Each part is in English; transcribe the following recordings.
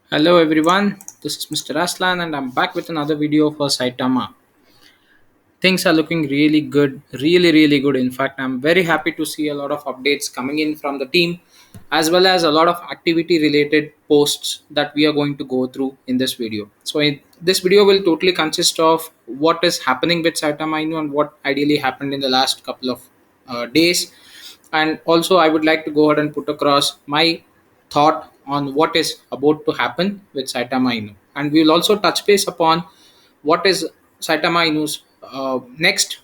Hello everyone, this is Mr. Aslan and I'm back with another video for Saitama. Things are looking really good, really good. In fact, I'm very happy to see a lot of updates coming in from the team as well as a lot of activity related posts that we are going to go through in this video. This video will totally consist of what is happening with Saitama Inu and what ideally happened in the last couple of days. And also, I would like to go ahead and put across my thought on what is about to happen with Saitama Inu. And we will also touch base upon what is Saitama Inu's next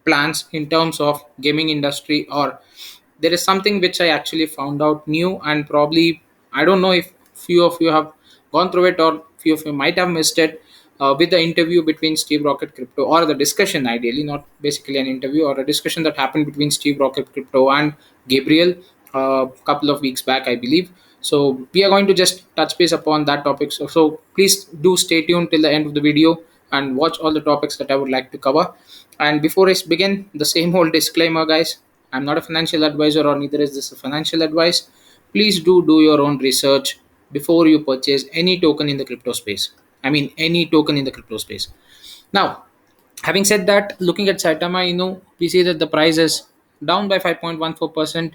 plans in terms of gaming industry, or there is something which I actually found out new, and probably I don't know if few of you have gone through it or few of you might have missed it, with the interview between Steve Rocket Crypto, or the discussion, ideally not basically an interview, or a discussion that happened between Steve Rocket Crypto and Gabriel a couple of weeks back, I believe. So we are going to just touch base upon that topic. So please do stay tuned till the end of the video and watch all the topics that I would like to cover. And before I begin, the same old disclaimer, guys. I'm not a financial advisor, or neither is this a financial advice. Please do your own research before you purchase any token in the crypto space. I mean, any token in the crypto space. Now, having said that, looking at Saitama, we see that the price is down by 5.14%.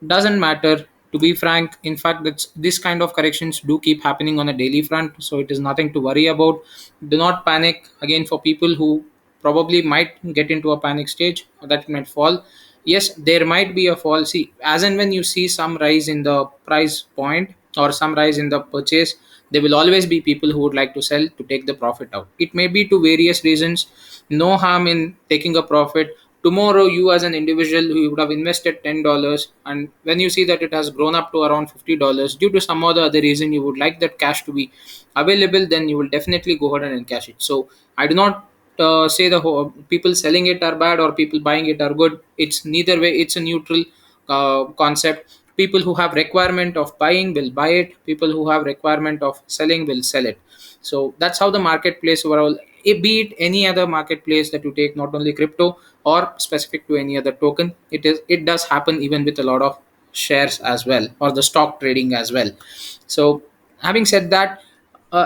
Doesn't matter. To be frank, in fact, this kind of corrections do keep happening on a daily front, so it is nothing to worry about. Do not panic. Again, for people who probably might get into a panic stage, that it might fall. Yes, there might be a fall. See, as and when you see some rise in the price point or some rise in the purchase, there will always be people who would like to sell to take the profit out. It may be to various reasons. No harm in taking a profit. Tomorrow, you as an individual who would have invested $10, and when you see that it has grown up to around $50 due to some other reason, you would like that cash to be available, then you will definitely go ahead and encash it. So I do not say the whole people selling it are bad or people buying it are good. It's neither way. It's a neutral concept. People who have requirement of buying will buy it. People who have requirement of selling will sell it. So that's how the marketplace overall, be it any other marketplace that you take, not only crypto or specific to any other token, it does happen even with a lot of shares as well, or the stock trading as well. So having said that,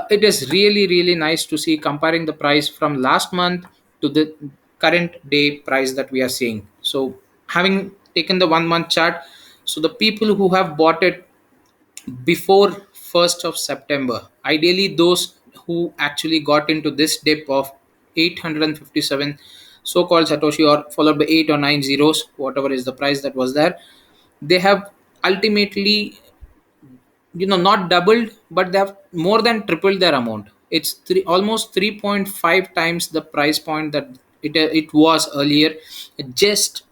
it is really nice to see comparing the price from last month to the current day price that we are seeing. So having taken the 1 month chart, so the people who have bought it before 1st of September, ideally those who actually got into this dip of 857 so-called Satoshi, or followed by 8 or 9 zeros, whatever is the price that was there, they have ultimately, not doubled, but they have more than tripled their amount. It's almost 3.5 times the price point that it was earlier, just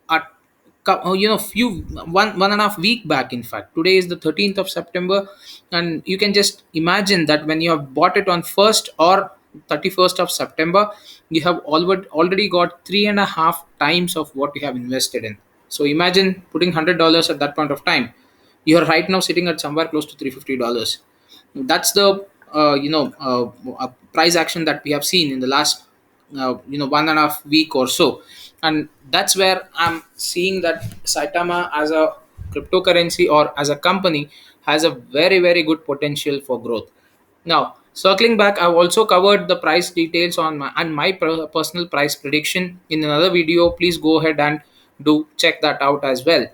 a few, one and a half week back. In fact, today is the 13th of September, and you can just imagine that when you have bought it on 1st or 31st of September, you have already got 3.5 times of what you have invested in. So imagine putting $100 at that point of time. You are right now sitting at somewhere close to $350. That's the price action that we have seen in the last 1.5 week or so. And that's where I'm seeing that Saitama as a cryptocurrency or as a company has a very good potential for growth. Now, circling back, I've also covered the price details on my personal price prediction in another video. Please go ahead and do check that out as well.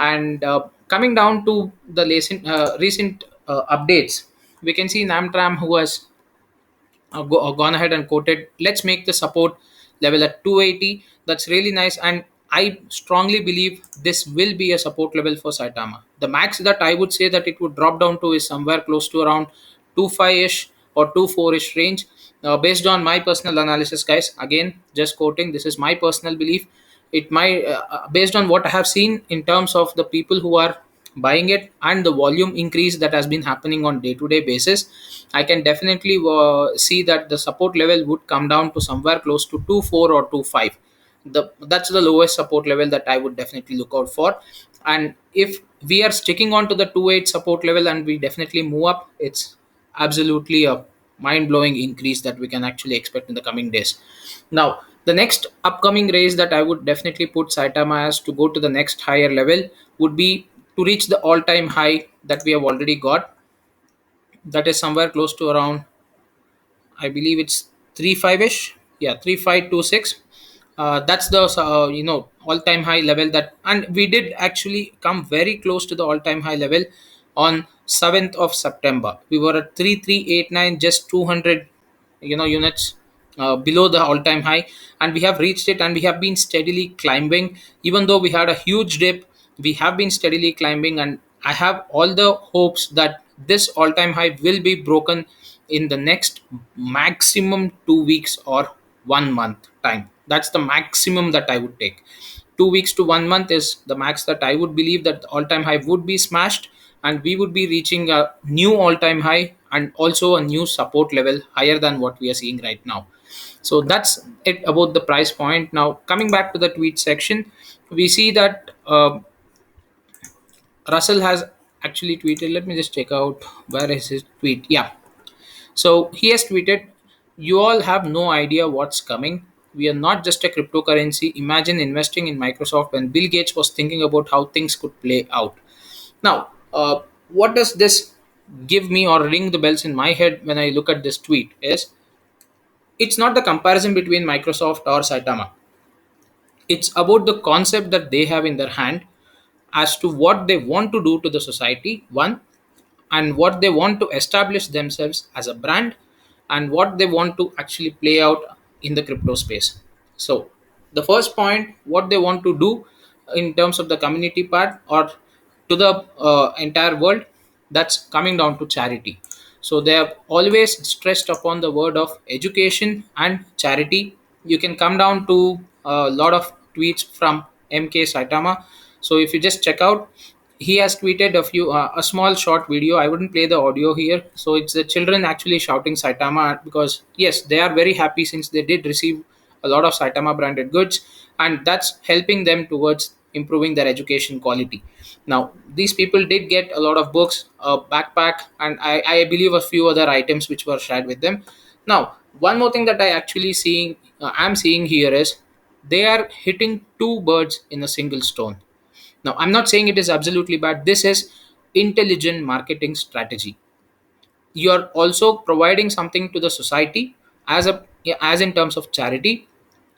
And coming down to the recent updates, we can see Namtram, who has gone ahead and quoted, let's make the support level at 280. That's really nice, and I strongly believe this will be a support level for Saitama. The max that I would say that it would drop down to is somewhere close to around 25ish or 24ish range, based on my personal analysis, guys. Again, just quoting, this is my personal belief. It might, based on what I have seen in terms of the people who are buying it and the volume increase that has been happening on day to day basis, I can definitely see that the support level would come down to somewhere close to 24 or 25. That's the lowest support level that I would definitely look out for. And if we are sticking on to the 28 support level and we definitely move up, it's absolutely a mind-blowing increase that we can actually expect in the coming days. Now, the next upcoming raise that I would definitely put Saitama as to go to the next higher level would be to reach the all-time high that we have already got. That is somewhere close to around, I believe it's 3.5ish. Yeah, 3.526. That's the all-time high level that, and we did actually come very close to the all-time high level on 7th of September. We were at 3.389, just 200 units below the all-time high, and we have reached it, and we have been steadily climbing. Even though we had a huge dip, we have been steadily climbing, and I have all the hopes that this all-time high will be broken in the next maximum 2 weeks or 1 month time. That's the maximum that I would take. 2 weeks to 1 month is the max that I would believe that the all-time high would be smashed, and we would be reaching a new all-time high and also a new support level higher than what we are seeing right now. So that's it about the price point. Now coming back to the tweet section, we see that Russell has actually tweeted. Let me just check out where is his tweet. Yeah, so he has tweeted, "You all have no idea what's coming. We are not just a cryptocurrency. Imagine investing in Microsoft when Bill Gates was thinking about how things could play out." Now, what does this give me or ring the bells in my head when I look at this tweet is, it's not the comparison between Microsoft or Saitama. It's about the concept that they have in their hand as to what they want to do to the society, one, and what they want to establish themselves as a brand, and what they want to actually play out in the crypto space. So the first point, what they want to do in terms of the community part or to the entire world, that's coming down to charity. So they have always stressed upon the word of education and charity. You can come down to a lot of tweets from MK Saitama. So if you just check out, he has tweeted a small short video. I wouldn't play the audio here. So it's the children actually shouting Saitama, because yes, they are very happy since they did receive a lot of Saitama branded goods, and that's helping them towards improving their education quality. Now these people did get a lot of books, a backpack, and I believe a few other items which were shared with them. Now one more thing that I'm seeing here is, they are hitting two birds in a single stone. Now, I'm not saying it is absolutely bad. This is intelligent marketing strategy. You're also providing something to the society as a, yeah, as in terms of charity.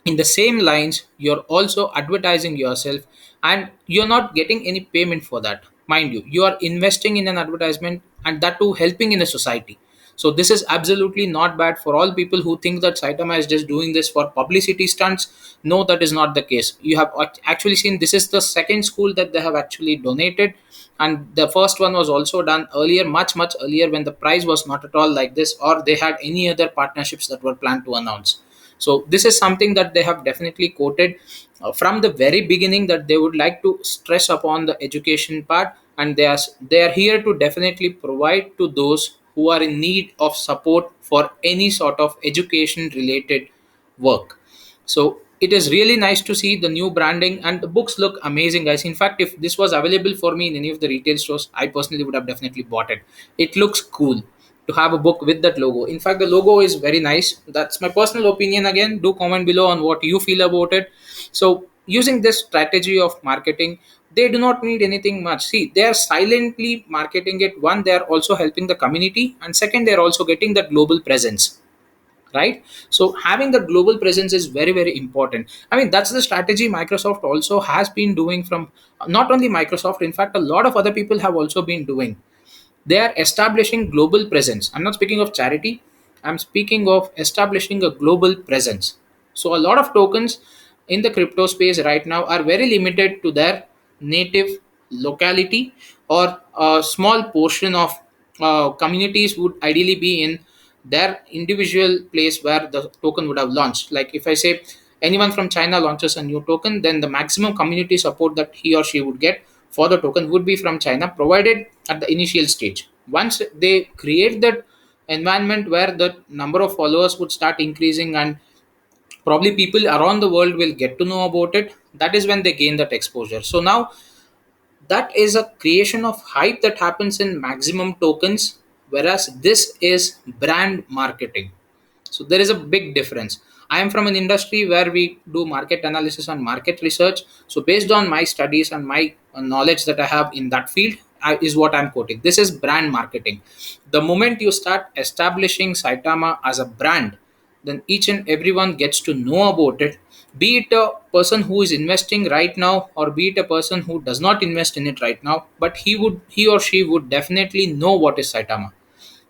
In the same lines, you're also advertising yourself, and you're not getting any payment for that. Mind you, you are investing in an advertisement, and that too helping in a society. So this is absolutely not bad for all people who think that Saitama is just doing this for publicity stunts. No, that is not the case. You have actually seen, this is the second school that they have actually donated, and the first one was also done earlier, much earlier, when the price was not at all like this, or they had any other partnerships that were planned to announce. So this is something that they have definitely quoted from the very beginning, that they would like to stress upon the education part, and they are here to definitely provide to those who are in need of support for any sort of education related work. So it is really nice to see the new branding, and the books look amazing, guys. In fact, if this was available for me in any of the retail stores, I personally would have definitely bought it. It looks cool to have a book with that logo. In fact, the logo is very nice. That's my personal opinion. Again, do comment below on what you feel about it. So using this strategy of marketing, they do not need anything much. See, they are silently marketing it. One, they are also helping the community, and second, they are also getting that global presence, right? So having the global presence is very very important. I mean, that's the strategy Microsoft also has been doing. From not only Microsoft, in fact a lot of other people have also been doing. They are establishing global presence. I'm not speaking of charity, I'm speaking of establishing a global presence. So a lot of tokens in the crypto space right now are very limited to their native locality, or a small portion of communities would ideally be in their individual place where the token would have launched. Like if I say anyone from China launches a new token, then the maximum community support that he or she would get for the token would be from China, provided at the initial stage. Once they create that environment where the number of followers would start increasing, and probably people around the world will get to know about it, that is when they gain that exposure. So now that is a creation of hype that happens in maximum tokens, whereas this is brand marketing. So there is a big difference. I am from an industry where we do market analysis and market research. So based on my studies and my knowledge that I have in that field, is what I'm quoting. This is brand marketing. The moment you start establishing Saitama as a brand, then each and everyone gets to know about it, be it a person who is investing right now or be it a person who does not invest in it right now, but he or she would definitely know what is Saitama.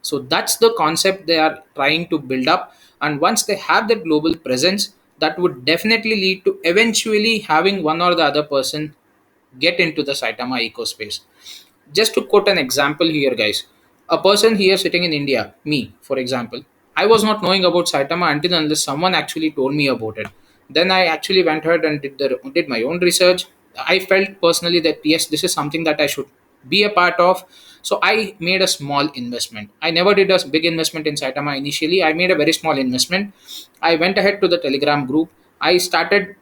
So that's the concept they are trying to build up. And once they have that global presence, that would definitely lead to eventually having one or the other person get into the Saitama ecospace. Just to quote an example here, guys, a person here sitting in India, me, for example, I was not knowing about Saitama until unless someone actually told me about it. Then I actually went ahead and did my own research. I felt personally that yes, this is something that I should be a part of. So I made a small investment. I never did a big investment in Saitama initially. I made a very small investment. I went ahead to the Telegram group. I started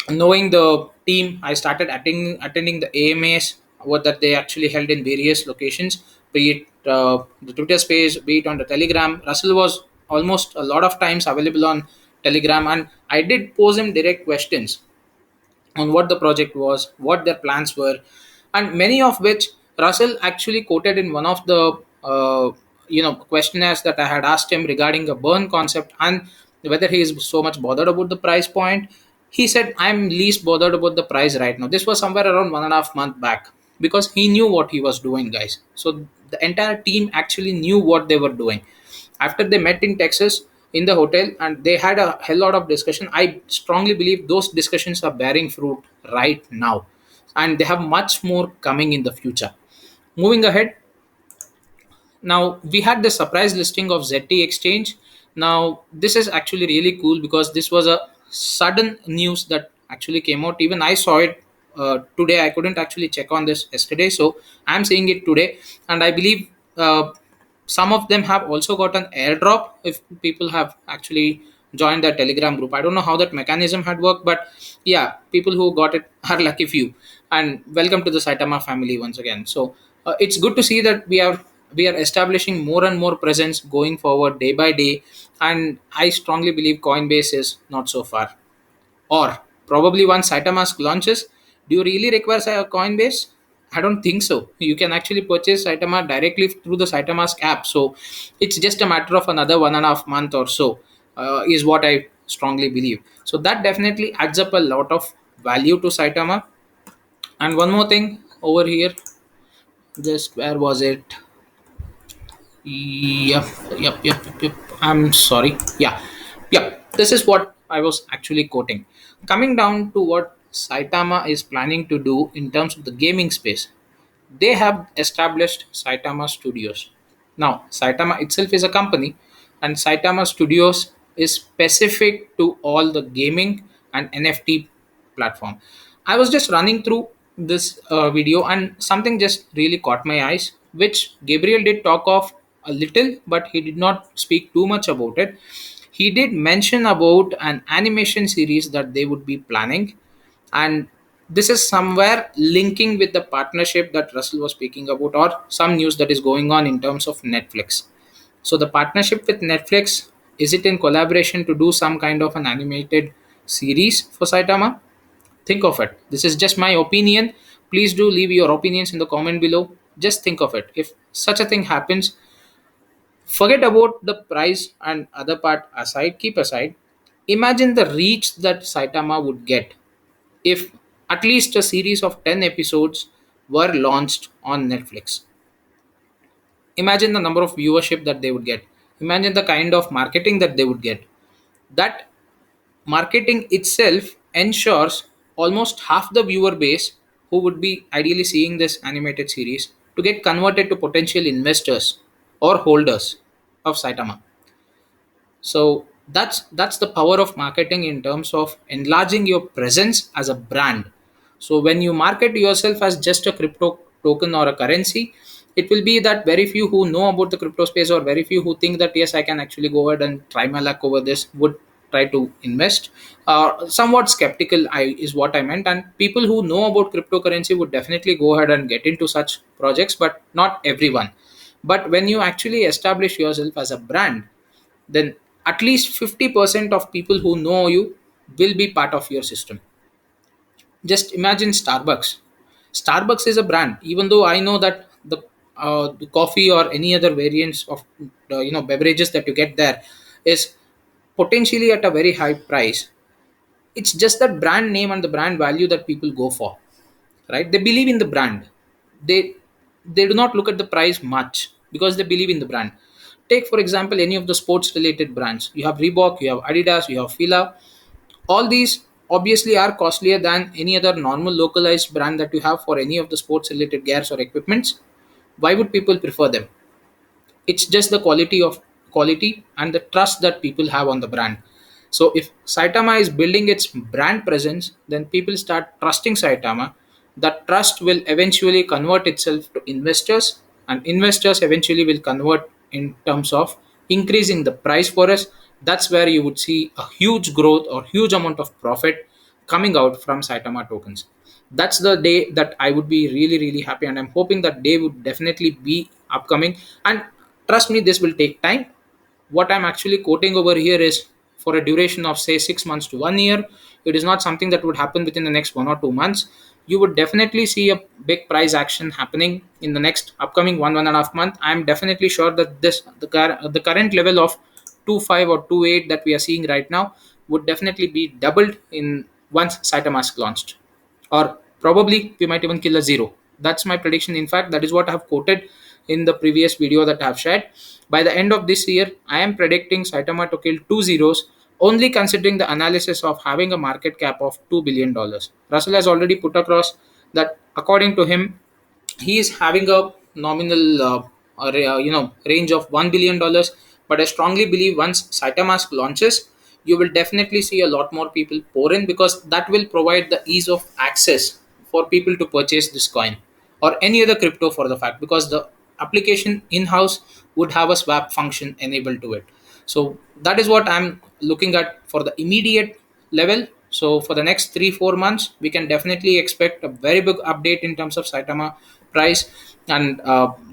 knowing the team. I started attending the AMAs what that they actually held in various locations, be it the Twitter space, be it on the Telegram. Russell was almost a lot of times available on Telegram, and I did pose him direct questions on what the project was, what their plans were, and many of which Russell actually quoted in one of the questionnaires that I had asked him regarding the burn concept and whether he is so much bothered about the price point. He said, "I'm least bothered about the price right now." This was somewhere around 1.5 month back because he knew what he was doing, guys. So the entire team actually knew what they were doing. After they met in Texas in the hotel and they had a hell lot of discussion, I strongly believe those discussions are bearing fruit right now, and they have much more coming in the future. Moving ahead, now we had the surprise listing of ZT Exchange. Now this is actually really cool because this was a sudden news that actually came out. Even I saw it today. I couldn't actually check on this yesterday, so I'm seeing it today, and I believe some of them have also got an airdrop if people have actually joined the Telegram group. I don't know how that mechanism had worked, but yeah, people who got it are lucky few. And welcome to the Saitama family once again. So it's good to see that we are establishing more and more presence going forward day by day, and I strongly believe Coinbase is not so far. Or probably once Saitamask launches, do you really require a Coinbase? I don't think so. You can actually purchase Saitama directly through the Saitamask app. So it's just a matter of another 1.5 month or so, is what I strongly believe. So that definitely adds up a lot of value to Saitama. And one more thing over here, just where was it? Yep, yep. I'm sorry. Yeah, yep. This is what I was actually quoting. Coming down to what Saitama is planning to do in terms of the gaming space, they have established Saitama Studios. Now, Saitama itself is a company, and Saitama Studios is specific to all the gaming and NFT platform. I was just running through this video, and something just really caught my eyes, which Gabriel did talk of a little, but he did not speak too much about it. He did mention about an animation series that they would be planning, and this is somewhere linking with the partnership that Russell was speaking about, or some news that is going on in terms of Netflix. So the partnership with Netflix, is it in collaboration to do some kind of an animated series for Saitama? Think of it. This is just my opinion. Please do leave your opinions in the comment below. Just think of it. If such a thing happens, forget about the price and other part aside, keep aside. Imagine the reach that Saitama would get if at least a series of 10 episodes were launched on Netflix. Imagine the number of viewership that they would get. Imagine the kind of marketing that they would get. That marketing itself ensures almost half the viewer base who would be ideally seeing this animated series to get converted to potential investors or holders of Saitama. So that's the power of marketing in terms of enlarging your presence as a brand. So when you market yourself as just a crypto token or a currency, it will be that very few who know about the crypto space or very few who think that yes, I can actually go ahead and try my luck over this would try to invest. Somewhat skeptical is what I meant, and people who know about cryptocurrency would definitely go ahead and get into such projects, but not everyone. But when you actually establish yourself as a brand, then at least 50% of people who know you will be part of your system. Just imagine Starbucks. Starbucks is a brand, even though I know that the coffee or any other variants of beverages that you get there is potentially at a very high price. It's just that brand name and the brand value that people go for, right? They believe in the brand. They they do not look at the price much because they believe in the brand. Take for example any of the sports related brands. You have Reebok, you have Adidas, you have Fila. All these obviously are costlier than any other normal localized brand that you have for any of the sports related gears or equipments. Why would people prefer them? It's just the quality and the trust that people have on the brand. So if Saitama is building its brand presence, then people start trusting Saitama. That trust will eventually convert itself to investors, and investors eventually will convert in terms of increasing the price for us. That's where you would see a huge growth or huge amount of profit coming out from Saitama tokens. That's the day that I would be really, really happy, and I'm hoping that day would definitely be upcoming. And trust me, this will take time. What I'm actually quoting over here is for a duration of say 6 months to 1 year. It is not something that would happen within the next 1 or 2 months. You would definitely see a big price action happening in the next upcoming 1.5 month. I'm definitely sure that the current level of 2.5 or 2.8 that we are seeing right now would definitely be doubled in once Cytomask launched, or probably we might even kill a zero. That's my prediction. In fact, that is what I have quoted in the previous video that I have shared. By the end of this year, I am predicting Saitama to kill two zeros, only considering the analysis of having a market cap of $2 billion. Russell has already put across that according to him, he is having a nominal range of $1 billion. But I strongly believe once Cytomask launches, you will definitely see a lot more people pour in, because that will provide the ease of access for people to purchase this coin or any other crypto for the fact, because the application in house would have a swap function enabled to it. So that is what I'm looking at for the immediate level. So for the next 3-4 months, we can definitely expect a very big update in terms of Saitama price, and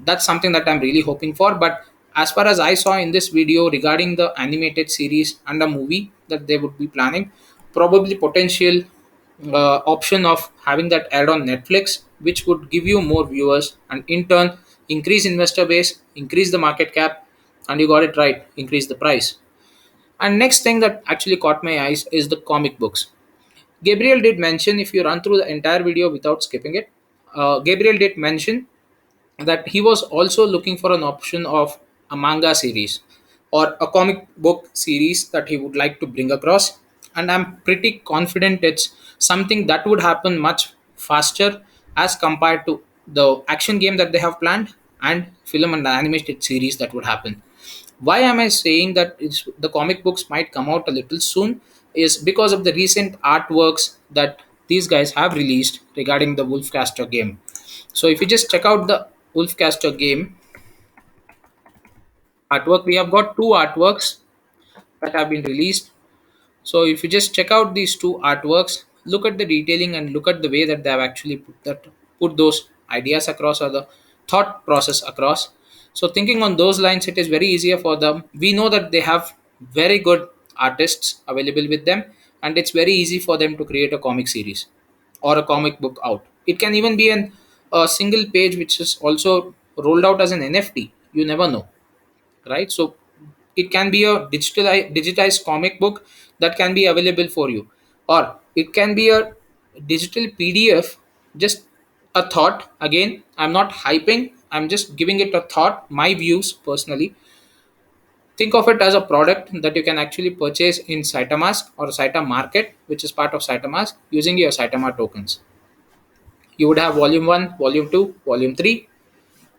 that's something that I'm really hoping for. But as far as I saw in this video regarding the animated series and a movie that they would be planning, probably potential option of having that aired on Netflix, which would give you more viewers and in turn increase investor base, increase the market cap, and you got it right, increase the price. And next thing that actually caught my eyes is the comic books. Gabriel did mention, if you run through the entire video without skipping it, Gabriel did mention that he was also looking for an option of a manga series or a comic book series that he would like to bring across. And I'm pretty confident it's something that would happen much faster as compared to the action game that they have planned and film and animated series that would happen. Why am I saying that the comic books might come out a little soon? Is because of the recent artworks that these guys have released regarding the Wolfcaster game. So if you just check out the Wolfcaster game artwork, we have got two artworks that have been released. So if you just check out these two artworks, look at the detailing and look at the way that they have actually put those ideas across, or the thought process across. So thinking on those lines, it is very easier for them. We know that they have very good artists available with them, and it's very easy for them to create a comic series or a comic book out. It can even be a single page which is also rolled out as an NFT. You never know, right? So it can be a digitized comic book that can be available for you, or it can be a digital PDF. Just a thought. Again, I'm not hyping, I'm just giving it a thought, my views personally. Think of it as a product that you can actually purchase in Saitamask or Saita Market, which is part of Saitamask, using your Saitama tokens. You would have volume 1, volume 2, volume 3,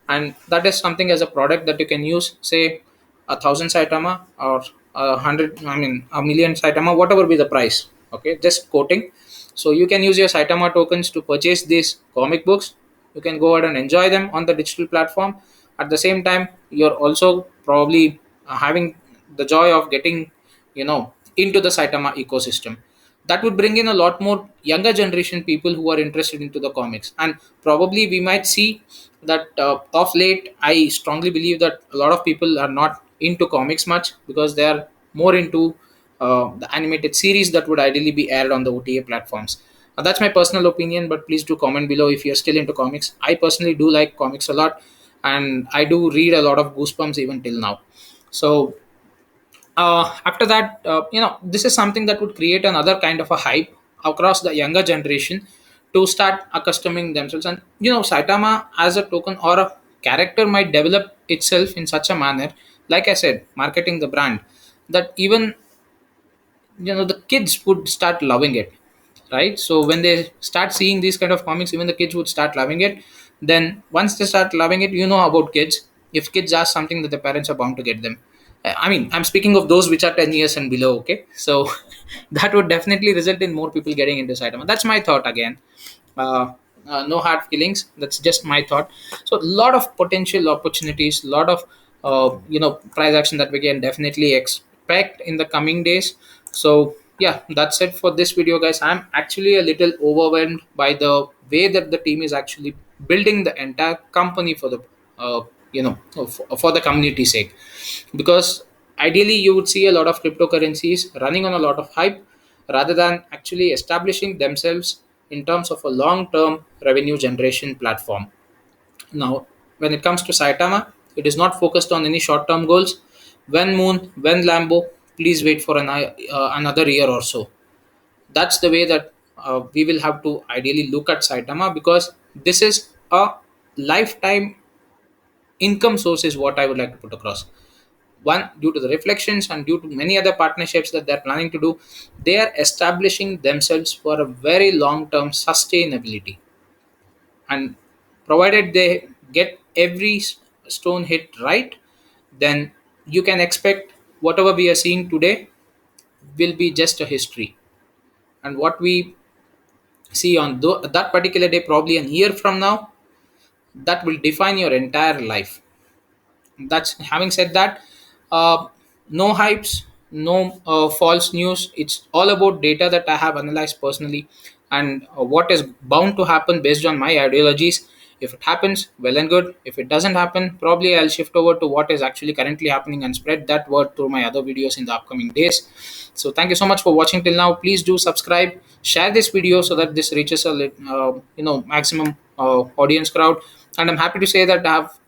and that is something as a product that you can use, say 1,000 Saitama or 100, I mean a million Saitama, whatever be the price. Okay, just quoting. So you can use your Saitama tokens to purchase these comic books. You can go ahead and enjoy them on the digital platform. At the same time, you're also probably having the joy of getting, into the Saitama ecosystem. That would bring in a lot more younger generation people who are interested into the comics, and probably we might see that of late I strongly believe that a lot of people are not into comics much, because they are more into the animated series that would ideally be aired on the OTA platforms. That's my personal opinion, but please do comment below if you're still into comics. I personally do like comics a lot, and I do read a lot of Goosebumps even till now. So after that, this is something that would create another kind of a hype across the younger generation to start accustoming themselves. And Saitama as a token or a character might develop itself in such a manner, like I said, marketing the brand, that even the kids would start loving it, right? So when they start seeing these kind of comics, even the kids would start loving it. Then once they start loving it, about kids, if kids ask something, that the parents are bound to get them. I mean, I'm speaking of those which are 10 years and below, okay? So that would definitely result in more people getting into Saitama. That's my thought again. No hard feelings, that's just my thought. So a lot of potential opportunities, a lot of price action that we can definitely expect in the coming days. So yeah, that's it for this video, guys. I'm actually a little overwhelmed by the way that the team is actually building the entire company for the uh, for the community's sake, because ideally you would see a lot of cryptocurrencies running on a lot of hype rather than actually establishing themselves in terms of a long term revenue generation platform. Now, when it comes to Saitama, it is not focused on any short term goals. When Moon, when Lambo, please wait for another year or so. That's the way that we will have to ideally look at Saitama, because this is a lifetime income source, is what I would like to put across. One, due to the reflections and due to many other partnerships that they're planning to do, they are establishing themselves for a very long term sustainability. And provided they get every stone hit right, then you can expect whatever we are seeing today will be just a history. And what we see on that particular day, probably a year from now, that will define your entire life. That's having said that, no hypes, no false news. It's all about data that I have analyzed personally, and what is bound to happen based on my ideologies. If it happens, well and good. If it doesn't happen, probably I'll shift over to what is actually currently happening and spread that word through my other videos in the upcoming days. So thank you so much for watching till now. Please do subscribe, share this video so that this reaches a maximum audience crowd. And I'm happy to say that I have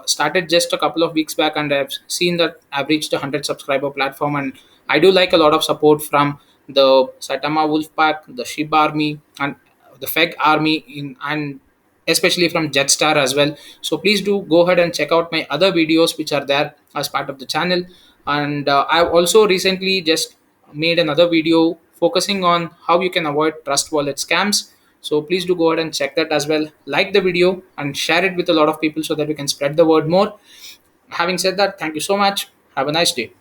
started just a couple of weeks back, and I've seen that I've reached a 100 subscriber platform, and I do like a lot of support from the Saitama Wolfpack, the Shib Army, and the Feg Army, and especially from Jetstar as well. So please do go ahead and check out my other videos which are there as part of the channel. And I've also recently just made another video focusing on how you can avoid trust wallet scams. So please do go ahead and check that as well. Like the video and share it with a lot of people so that we can spread the word more. Having said that, thank you so much. Have a nice day.